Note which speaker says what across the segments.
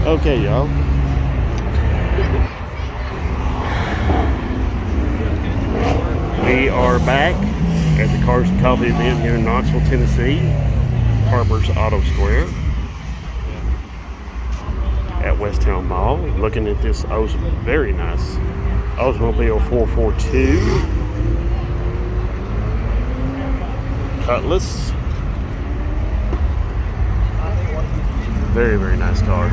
Speaker 1: Okay, y'all. We are back at the Cars and Coffee event here in Knoxville, Tennessee. Harper's Auto Square at Westtown Mall. Looking at this very nice Oldsmobile 442 Cutlass. Very, very nice car.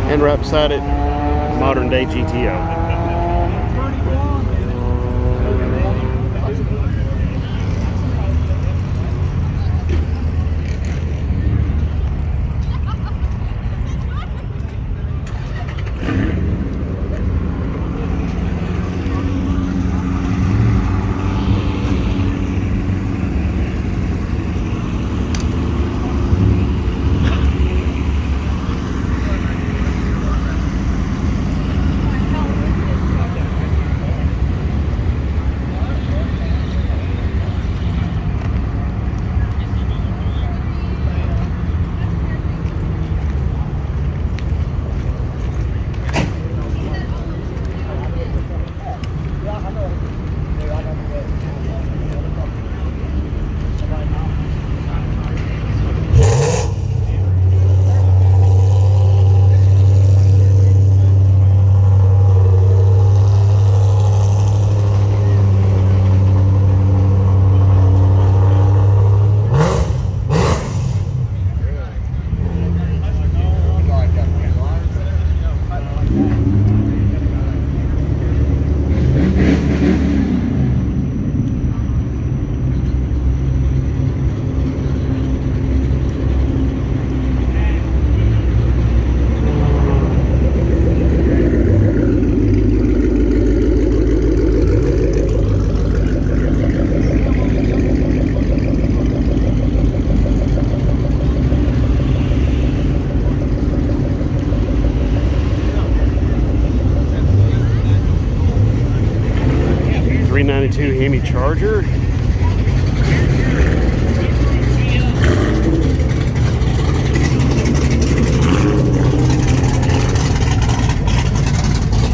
Speaker 1: And right beside it, modern day GTO. .392 Hemi Charger.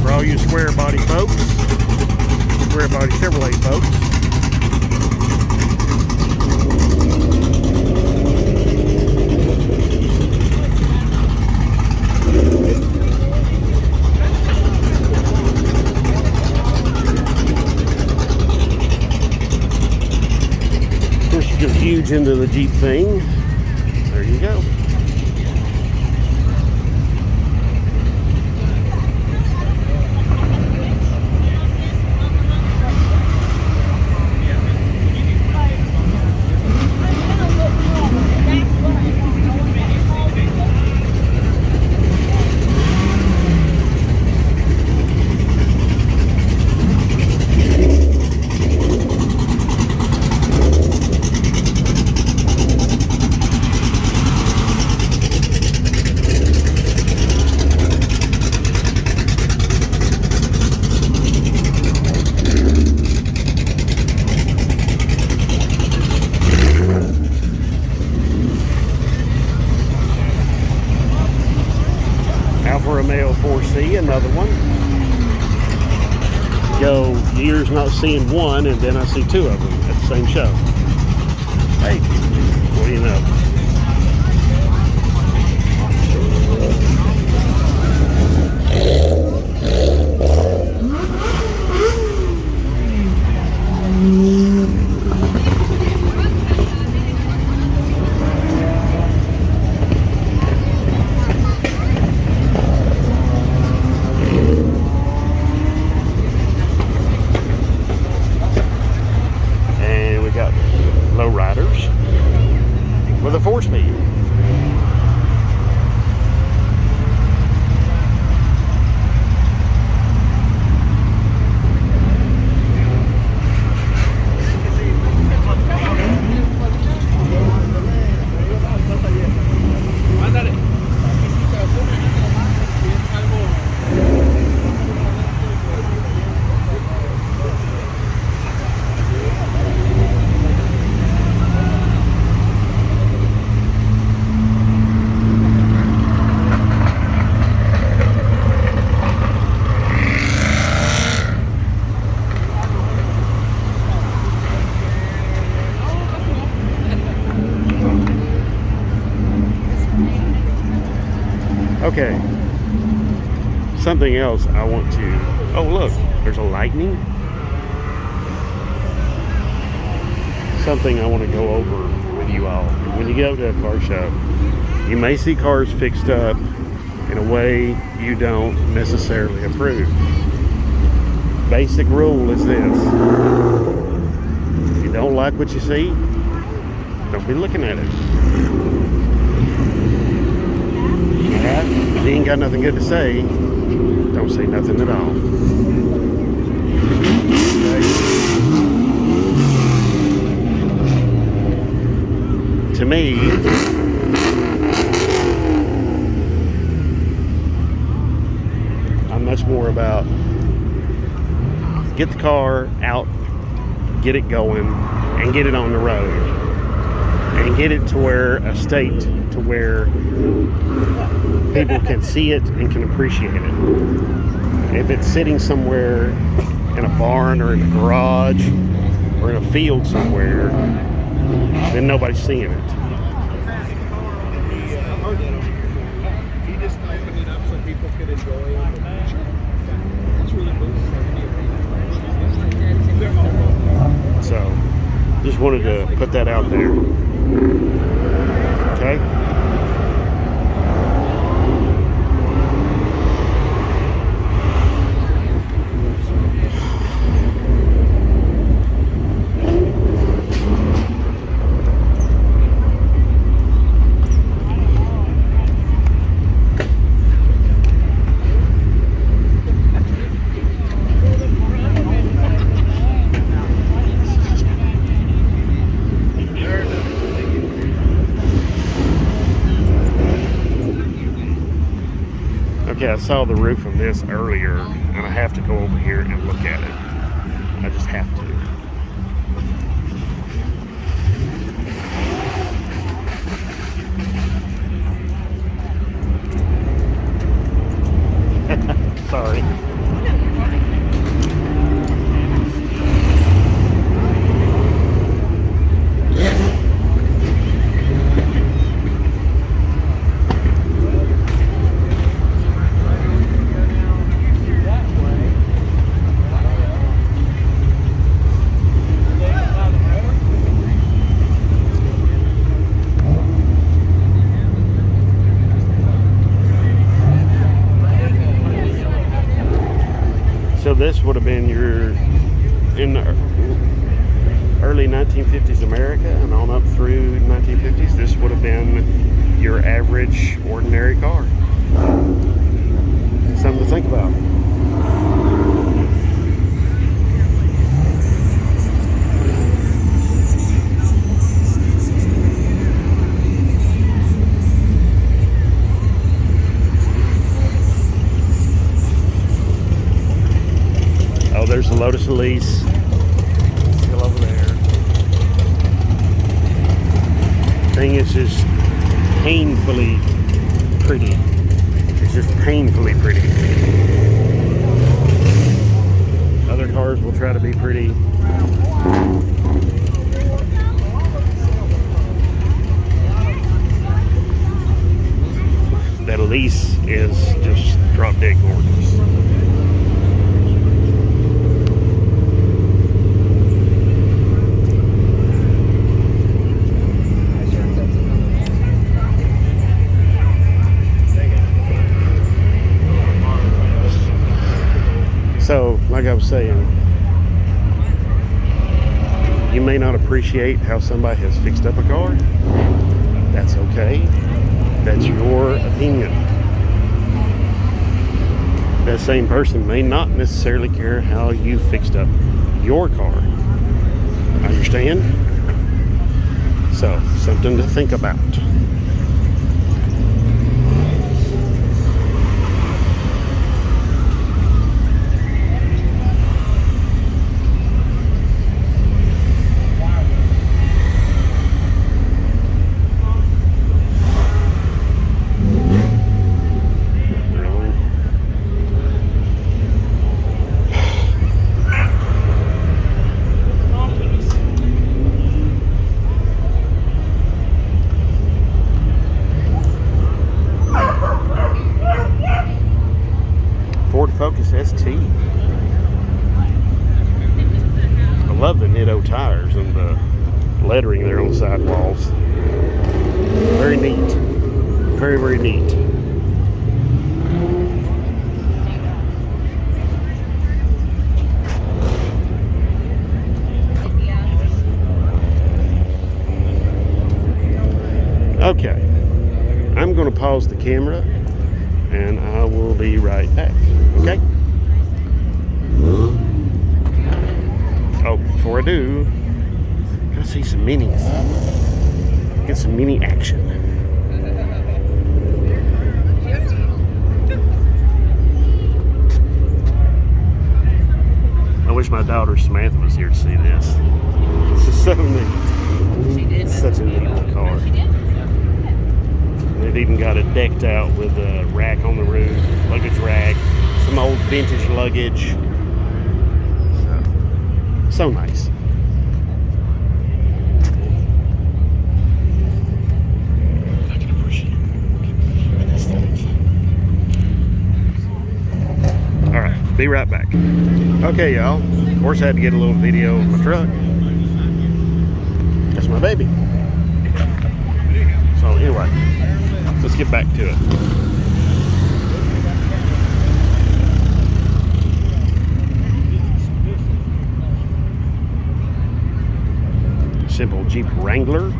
Speaker 1: For all you square body folks, square body Chevrolet folks. Just huge into the Jeep thing. There you go. Alfa Romeo 4C, another one. Go years not seeing one, and then I see two of them at the same show. Hey, what do you know? Lowriders with a 4-speed. Okay. Something else I want to... Oh, look. There's a lightning. Something I want to go over with you all. When you go to a car show, you may see cars fixed up in a way you don't necessarily approve. Basic rule is this. If you don't like what you see, don't be looking at it. Alright? If you ain't got nothing good to say, don't say nothing at all. Okay? To me, I'm much more about get the car out, get it going, and get it on the road. And get it to where a state to where people can see it and can appreciate it. If it's sitting somewhere in a barn or in a garage or in a field somewhere, then nobody's seeing it.
Speaker 2: He just opened it up so people could enjoy it. That's really cool.
Speaker 1: So, just wanted to put that out there. Okay? Okay, I saw the roof of this earlier, and I have to go over here and look at it. I just have to. Sorry. So this would have been in the early 1950s America and on up through 1950s, this would have been your average ordinary car. Something to think about. Oh, there's the Lotus Elise. Still over there. Thing is just painfully pretty. It's just painfully pretty. Other cars will try to be pretty. That Elise is just drop dead gorgeous. So, like I was saying, you may not appreciate how somebody has fixed up a car. That's okay. That's your opinion. That same person may not necessarily care how you fixed up your car. Understand? So, something to think about. ST. I love the Nitto tires and the lettering there on the sidewalls. Very neat. Very, very neat. Okay, I'm going to pause the camera and I will be right back. Okay? Oh, before I do, gotta see some minis. Get some mini action. I wish my daughter Samantha was here to see this. This is so neat. It's such a neat little car. They've even got it decked out with a rack on the roof, luggage rack, some old vintage luggage. So nice. I can appreciate it. All right, be right back. Okay, y'all. Of course, I had to get a little video of my truck. That's my baby. So anyway, let's get back to it. Simple Jeep Wrangler.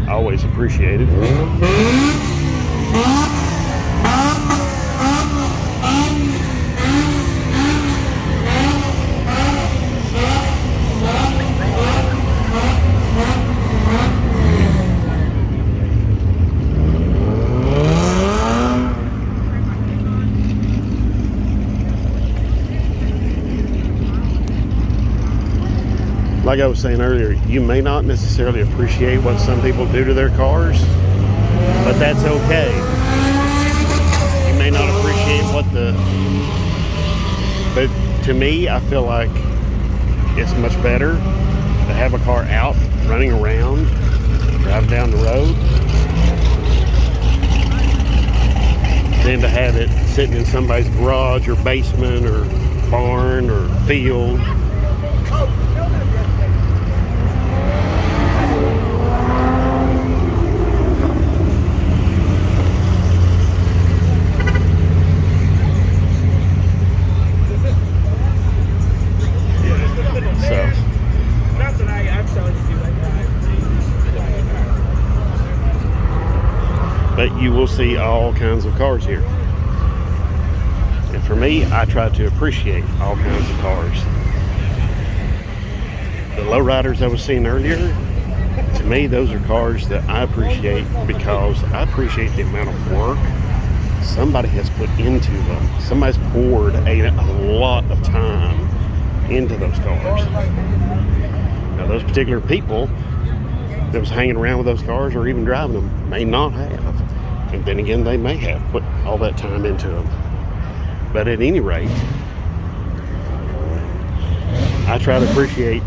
Speaker 1: Always appreciated. Like I was saying earlier, you may not necessarily appreciate what some people do to their cars, but that's okay. You may not appreciate but to me, I feel like it's much better to have a car out, running around, driving down the road, than to have it sitting in somebody's garage or basement or barn or field. But you will see all kinds of cars here. And for me, I try to appreciate all kinds of cars. The lowriders I was seeing earlier, to me, those are cars that I appreciate because I appreciate the amount of work somebody has put into them. Somebody's poured a lot of time into those cars. Now, those particular people that was hanging around with those cars or even driving them may not have. And then again, they may have put all that time into them. But at any rate, I try to appreciate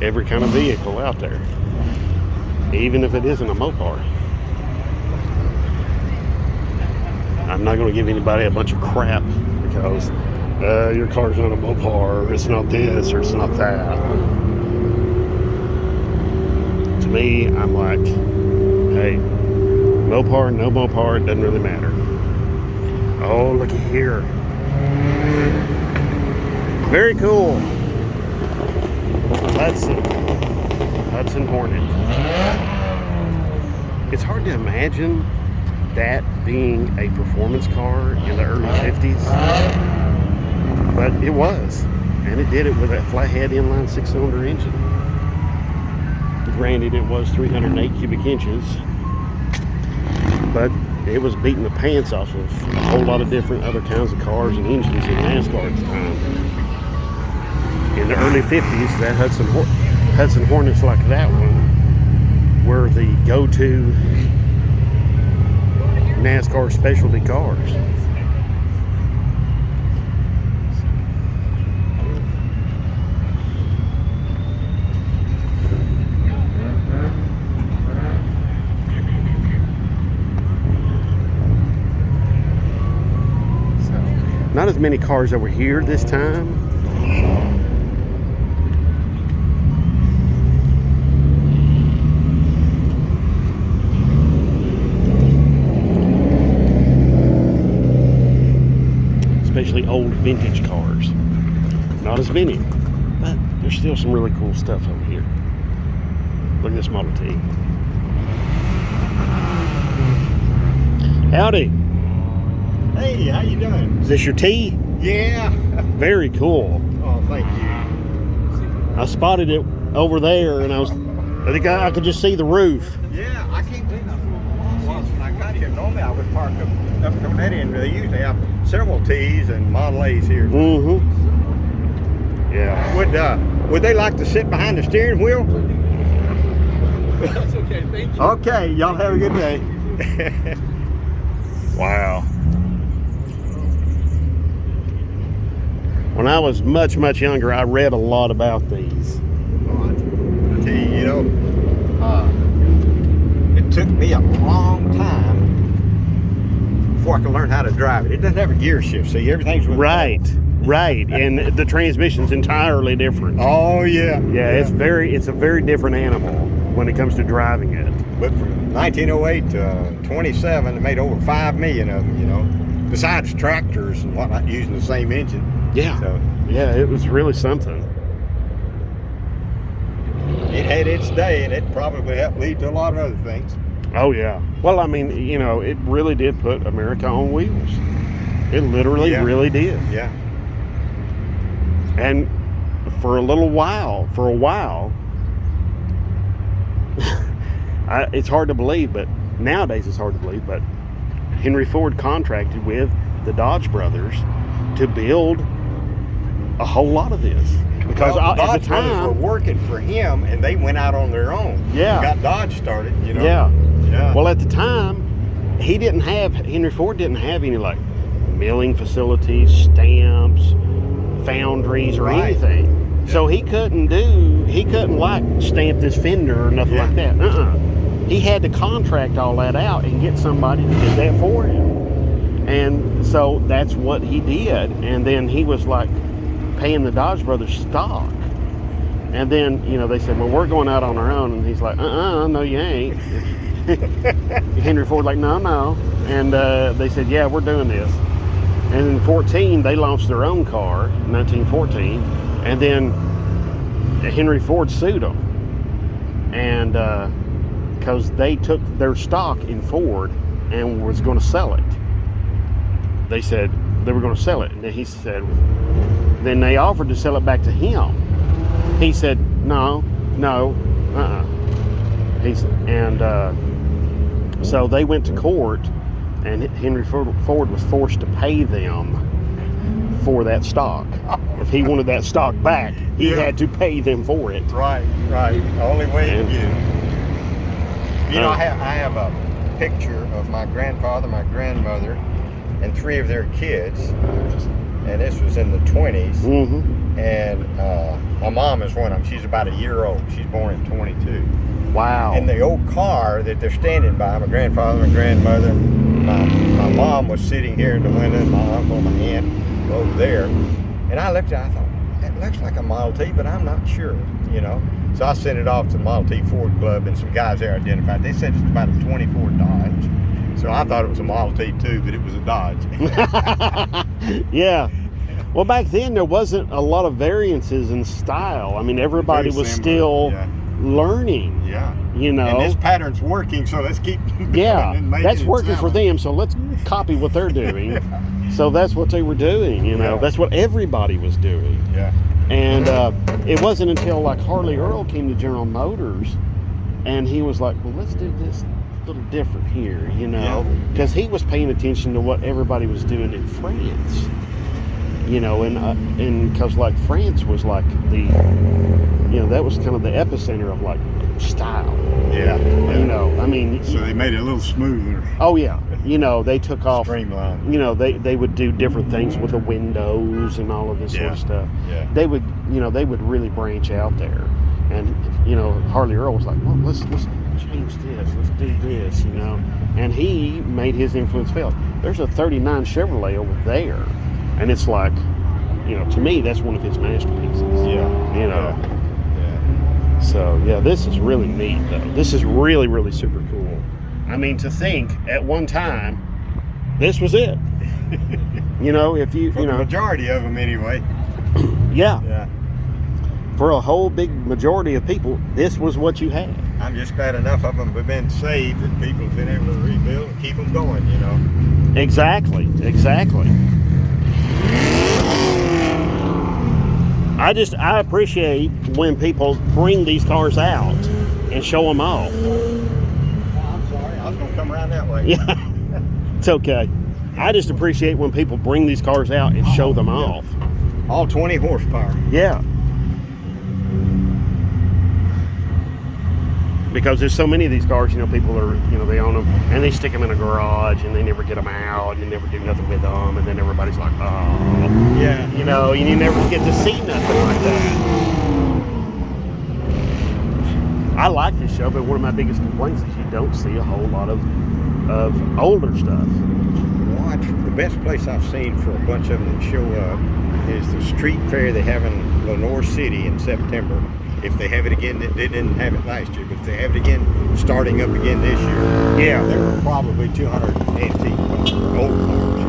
Speaker 1: every kind of vehicle out there, even if it isn't a Mopar. I'm not going to give anybody a bunch of crap because your car's not a Mopar, or it's not this, or it's not that. To me, I'm like, hey, Mopar, no Mopar, it doesn't really matter. Oh, looky here. Very cool. Hudson Hornet. It's hard to imagine that being a performance car in the early 50s. But it was. And it did it with that flathead inline 6-cylinder engine. Granted, it was 308 cubic inches. But it was beating the pants off of a whole lot of different other kinds of cars and engines in NASCAR at the time. In the early 50s, that Hudson Hornets like that one were the go-to NASCAR specialty cars. Not as many cars over here this time. Especially old vintage cars. Not as many, but there's still some really cool stuff over here. Look at this Model T. Howdy.
Speaker 3: Hey, how you doing?
Speaker 1: Is this your T?
Speaker 3: Yeah.
Speaker 1: Very cool.
Speaker 3: Oh, thank you.
Speaker 1: I spotted it over there, and I think I could just see the roof.
Speaker 3: Yeah, I can't believe how long it was when I got here. Normally I would park up on that end. They usually have several T's and Model A's here.
Speaker 1: Mm-hmm. Yeah.
Speaker 3: Would they like to sit behind the steering wheel?
Speaker 2: That's okay. Thank you.
Speaker 3: Okay, y'all have a good day.
Speaker 1: Wow. When I was much, much younger, I read a lot about these.
Speaker 3: I tell you, it took me a long time before I could learn how to drive it. It doesn't have a gear shift, see, everything's with
Speaker 1: Right, and the transmission's entirely different.
Speaker 3: Oh yeah.
Speaker 1: Yeah, it's a very different animal when it comes to driving it.
Speaker 3: But from 1908 to 27, they made over 5 million of them, besides tractors and whatnot using the same engine.
Speaker 1: Yeah.
Speaker 3: So
Speaker 1: Yeah, it was really something.
Speaker 3: it had its day, and it probably helped lead to a lot of other things.
Speaker 1: Oh yeah. Well, I mean, it really did put America on wheels. It literally really did.
Speaker 3: Yeah.
Speaker 1: And for a while, it's hard to believe, but nowadays it's hard to believe, but Henry Ford contracted with the Dodge brothers to build a whole lot of this. Because
Speaker 3: Well, the
Speaker 1: at
Speaker 3: Dodge
Speaker 1: the
Speaker 3: brothers were
Speaker 1: time,
Speaker 3: working for him, and they went out on their own.
Speaker 1: Yeah.
Speaker 3: Got Dodge started,
Speaker 1: yeah.
Speaker 3: Yeah.
Speaker 1: Well, at the time, Henry Ford didn't have any like milling facilities, stamps, foundries, or
Speaker 3: Right.
Speaker 1: anything. So he couldn't like stamp this fender or nothing like that. He had to contract all that out and get somebody to do that for him. And so that's what he did. And then he was like paying the Dodge brothers stock. And then, they said, well, we're going out on our own. And he's like, no, you ain't. Henry Ford like, no. And they said, yeah, we're doing this. And in 14, they launched their own car, 1914. And then Henry Ford sued them. And because they took their stock in Ford and was going to sell it. They said they were going to sell it. And then he said, then they offered to sell it back to him. He said, no. So they went to court, and Henry Ford was forced to pay them for that stock. If he wanted that stock back, he had to pay them for it.
Speaker 3: Right. Only way to get it. I have a picture of my grandfather, my grandmother, and 3 of their kids, and this was in the 20s.
Speaker 1: Mm-hmm.
Speaker 3: And my mom is one of them. She's about a year old. She's born in 22.
Speaker 1: Wow.
Speaker 3: In the old car that they're standing by, my grandfather, my grandmother, my mom was sitting here in the window, and my uncle and my aunt over there. And I looked at it, I thought, that looks like a Model T, but I'm not sure, So I sent it off to the Model T Ford Club, and some guys there identified. They said it's about a 24 Dodge. So I thought it was a Model T too, but it was a Dodge.
Speaker 1: Yeah. Well, back then there wasn't a lot of variances in style. I mean, everybody was still learning.
Speaker 3: Yeah.
Speaker 1: And
Speaker 3: this pattern's working, so let's keep going.
Speaker 1: Yeah,
Speaker 3: and making
Speaker 1: that's
Speaker 3: it
Speaker 1: working for
Speaker 3: sound.
Speaker 1: them, so let's copy what they're doing. So that's what they were doing,
Speaker 3: Yeah.
Speaker 1: That's what everybody was doing.
Speaker 3: Yeah.
Speaker 1: And it wasn't until like Harley Earl came to General Motors, and he was like, well, let's do this a little different here, because he was paying attention to what everybody was doing in France. And because like France was like the, that was kind of the epicenter of like style.
Speaker 3: Yeah.
Speaker 1: I mean.
Speaker 3: So they made it a little smoother.
Speaker 1: Oh yeah. They took off.
Speaker 3: Streamlined.
Speaker 1: They would do different things with the windows and all of this sort of stuff.
Speaker 3: Yeah.
Speaker 1: They would, they would really branch out there. And, Harley Earl was like, well, let's change this. Let's do this, And he made his influence felt. There's a 39 Chevrolet over there. And it's like, you know, to me, that's one of his masterpieces.
Speaker 3: Yeah.
Speaker 1: You know.
Speaker 3: Yeah.
Speaker 1: So, yeah, this is really neat, though. This is really, really super cool. I mean, to think at one time, this was it. You know, if you,
Speaker 3: For
Speaker 1: you
Speaker 3: the
Speaker 1: know.
Speaker 3: majority of them, anyway.
Speaker 1: Yeah.
Speaker 3: Yeah.
Speaker 1: For a whole big majority of people, this was what you had.
Speaker 3: I'm just glad enough of them have been saved that people have been able to rebuild and keep them going, you know.
Speaker 1: Exactly. I appreciate when people bring these cars out and show them off.
Speaker 3: Oh, I'm sorry. I was going to come around that way.
Speaker 1: Yeah, it's okay. I just appreciate when people bring these cars out and show them off.
Speaker 3: All 20 horsepower.
Speaker 1: Yeah. Because there's so many of these cars, you know, people are, you know, they own them and they stick them in a garage and they never get them out and they never do nothing with them, and then everybody's like, oh,
Speaker 3: Yeah.
Speaker 1: you know, and you never get to see nothing like that. I like this show, but one of my biggest complaints is you don't see a whole lot of older stuff.
Speaker 3: The best place I've seen for a bunch of them that show up is the street fair they have in Lenore City in September. If they have it again, they didn't have it last year, but if they have it again, starting up again this year,
Speaker 1: Yeah.
Speaker 3: there were probably 200 antique cars, old cars.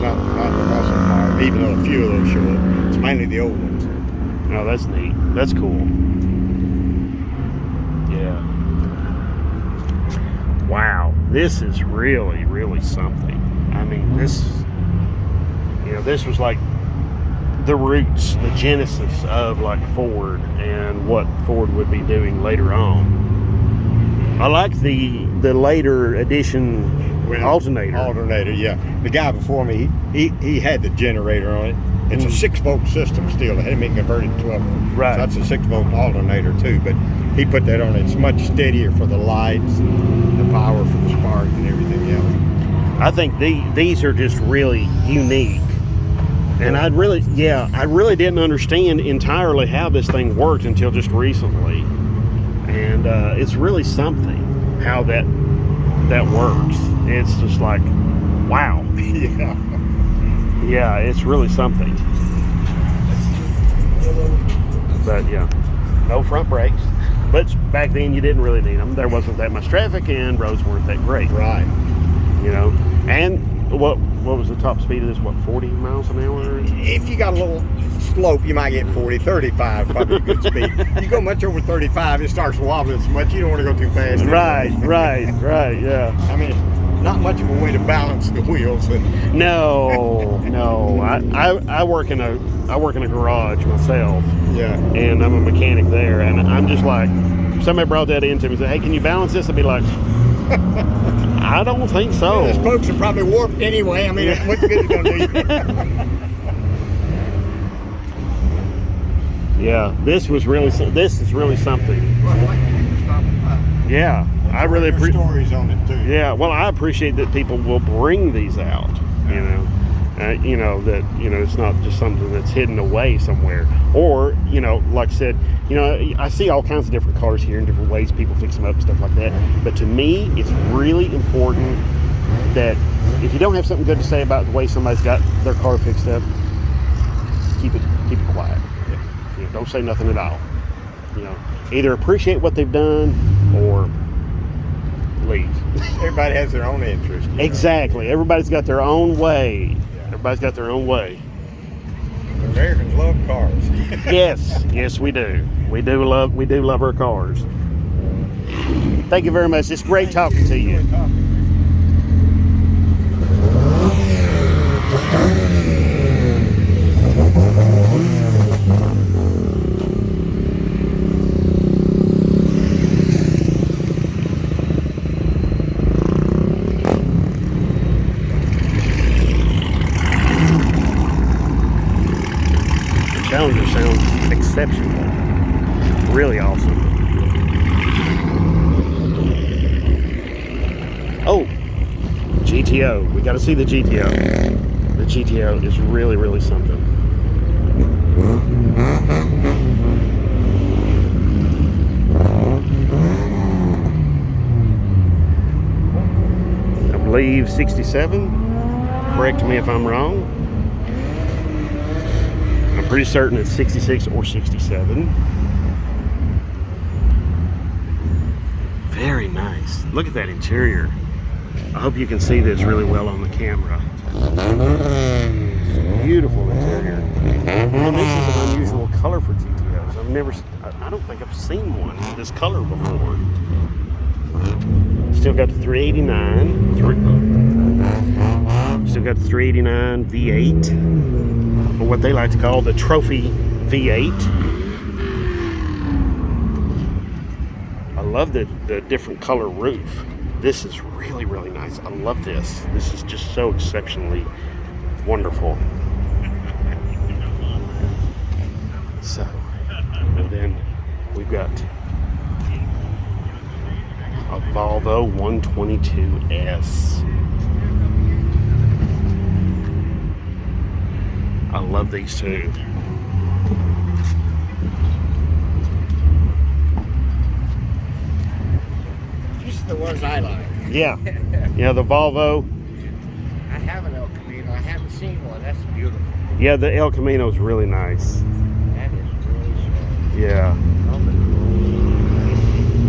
Speaker 3: Not the muscle cars, even though a few of those show up. It's mainly the old ones.
Speaker 1: Oh, that's neat. That's cool. Yeah. Wow. This is really, really something. I mean, this was like the roots, the genesis of like Ford and what Ford would be doing later on. I like the later edition alternator.
Speaker 3: Alternator, yeah. The guy before me, he had the generator on it. It's a 6-volt system still. It hadn't been converted to 12 volt.
Speaker 1: Right.
Speaker 3: So that's a 6-volt alternator too. But he put that on. It's much steadier for the lights, and the power for the spark, and everything else.
Speaker 1: I think these are just really unique. And I really didn't understand entirely how this thing worked until just recently. And it's really something how that works. It's just like, wow.
Speaker 3: Yeah.
Speaker 1: Yeah, it's really something. But yeah, no front brakes. But back then you didn't really need them. There wasn't that much traffic and roads weren't that great.
Speaker 3: Right.
Speaker 1: You know, and what was the top speed of this? What, 40 miles an hour?
Speaker 3: If you got a little slope, you might get 40, 35, probably a good speed. You go much over 35, it starts wobbling so much, you don't want to go too fast.
Speaker 1: Right, yeah.
Speaker 3: I mean, not much of a way to balance the wheels.
Speaker 1: No. I work in a garage myself.
Speaker 3: Yeah.
Speaker 1: And I'm a mechanic there, and I'm just like, somebody brought that into me and said, hey, can you balance this? I'd be like, I don't think so.
Speaker 3: Yeah, the spokes are probably warped anyway. I mean, what good is it going to do?
Speaker 1: Yeah, this is really something. Yeah, I really appreciate
Speaker 3: stories on it too.
Speaker 1: Yeah, well, I appreciate that people will bring these out. You know, that it's not just something that's hidden away somewhere. Or like I said, I see all kinds of different cars here in different ways. People fix them up and stuff like that. But to me, it's really important that if you don't have something good to say about the way somebody's got their car fixed up, keep it quiet. Don't say nothing at all. Either appreciate what they've done or leave.
Speaker 3: Everybody has their own interest.
Speaker 1: Exactly. Everybody's got their own way. Everybody's got their own way.
Speaker 3: Americans love cars.
Speaker 1: Yes, we do. We do love our cars. Thank you very much. It's great talking to you. Challenger sounds exceptional. Really awesome. Oh, GTO. We got to see the GTO. The GTO is really, really something. I believe 67. Correct me if I'm wrong. pretty certain it's 66 or 67. Very nice. Look at that interior. I hope you can see this really well on the camera. Beautiful interior. And this is an unusual color for GTOs. I don't think I've seen one this color before. Still got the 389. Still got the 389 V8. Or what they like to call the trophy V8. I love the different color roof. This is really, really nice. I love this. This is just so exceptionally wonderful. So, and then we've got a Volvo 122S. I love these two.
Speaker 3: These are the ones I like.
Speaker 1: Yeah. Yeah, the Volvo.
Speaker 3: I have an El Camino. I haven't seen one. That's beautiful.
Speaker 1: Yeah, the El Camino is really nice.
Speaker 3: That is really strong.
Speaker 1: Yeah.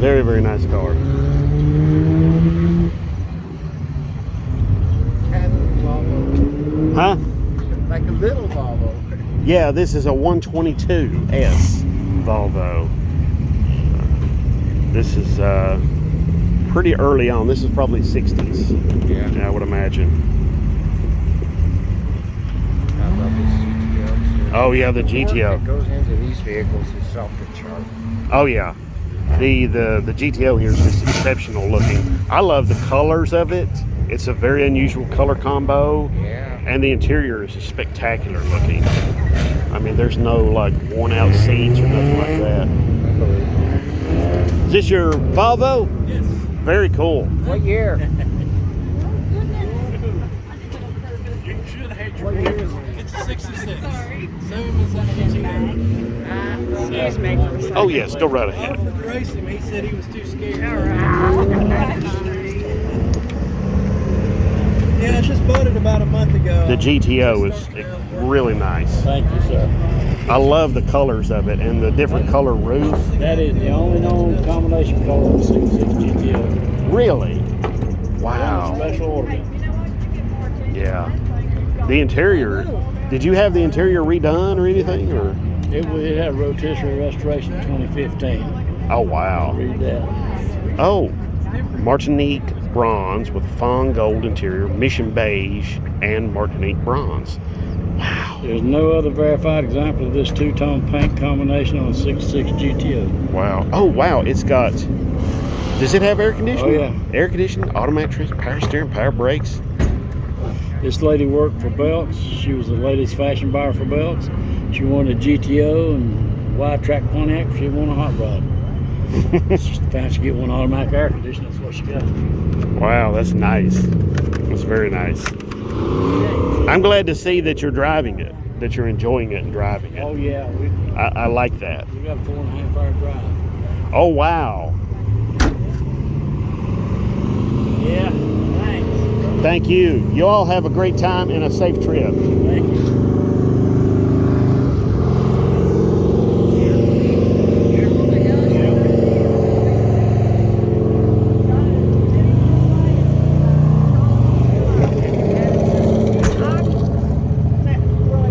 Speaker 1: Very, very nice car.
Speaker 3: Have a Volvo.
Speaker 1: Huh?
Speaker 3: Like a little Volvo.
Speaker 1: Yeah, this is a 122S Volvo. This is pretty early on. This is probably 60s.
Speaker 3: Yeah.
Speaker 1: I would imagine.
Speaker 3: I love this GTO.
Speaker 1: Oh yeah, the
Speaker 3: work
Speaker 1: GTO.
Speaker 3: that goes into these vehicles is off the chart.
Speaker 1: Oh yeah. The GTO here is just exceptional looking. I love the colors of it. It's a very unusual color combo.
Speaker 3: Yeah.
Speaker 1: And the interior is just spectacular looking. I mean, there's no like worn out seats or nothing like that. Is this your Volvo?
Speaker 2: Yes.
Speaker 1: Very cool.
Speaker 3: What year?
Speaker 2: You should hate your year. It's a 66. Sorry. Same as that
Speaker 4: Excuse me for a second.
Speaker 1: Oh yes, go right ahead.
Speaker 2: offered to race him. He said he was too scared. Yeah, I just bought it about a month ago.
Speaker 1: The GTO is really nice.
Speaker 5: Thank you, sir.
Speaker 1: I love the colors of it and the different color roof.
Speaker 5: That is the only known combination color of the 66 GTO.
Speaker 1: Really? Wow.
Speaker 5: Special order.
Speaker 1: Yeah. The interior. Did you have the interior redone or anything? Or
Speaker 5: It had rotisserie restoration in 2015.
Speaker 1: oh wow.
Speaker 5: Read that.
Speaker 1: Oh, Martinique bronze with fawn gold interior, mission beige, and Martinique bronze. Wow.
Speaker 5: There's no other verified example of this two-tone paint combination on a 66 GTO.
Speaker 1: Wow. Oh wow. It's got. Does it have air conditioning?
Speaker 5: Oh, yeah.
Speaker 1: Air conditioning, automatic transmission, power steering, power brakes.
Speaker 5: This lady worked for belts. She was the latest fashion buyer for belts. She wanted a GTO and wide track Pontiac. She wanted a hot rod. She found she get one automatic air conditioner. That's what she got.
Speaker 1: Wow, that's nice. That's very nice. I'm glad to see that you're driving it, that you're enjoying it and driving it.
Speaker 5: Oh yeah,
Speaker 1: I like that.
Speaker 5: we got a 4.5 hour drive.
Speaker 1: Oh wow.
Speaker 5: Yeah, thanks.
Speaker 1: Thank you. You all have a great time and a safe trip.
Speaker 5: Thank you.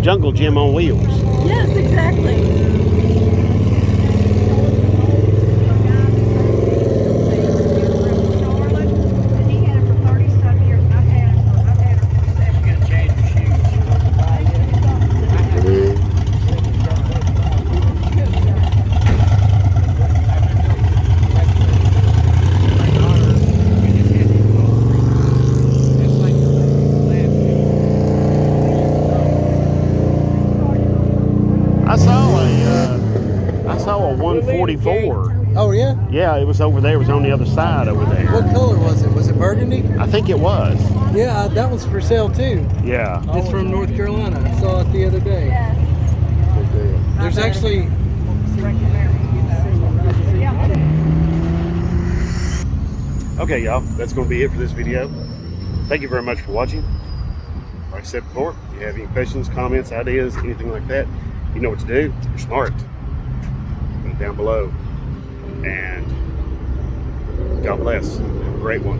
Speaker 1: Jungle gym on wheels.
Speaker 4: Yes, exactly.
Speaker 1: I saw a 144.
Speaker 6: Oh yeah?
Speaker 1: Yeah, it was over there. It was on the other side over there.
Speaker 6: What color was it? Was it burgundy?
Speaker 1: I think it was.
Speaker 6: Yeah, that one's for sale too.
Speaker 1: Yeah.
Speaker 6: It's from North Carolina. I saw it the other day. There's actually
Speaker 1: Okay, y'all. That's going to be it for this video. Thank you very much for watching. Like I said before, if you have any questions, comments, ideas, anything like that, You know what to do. You're smart. Put it down below. And God bless. Have a great one.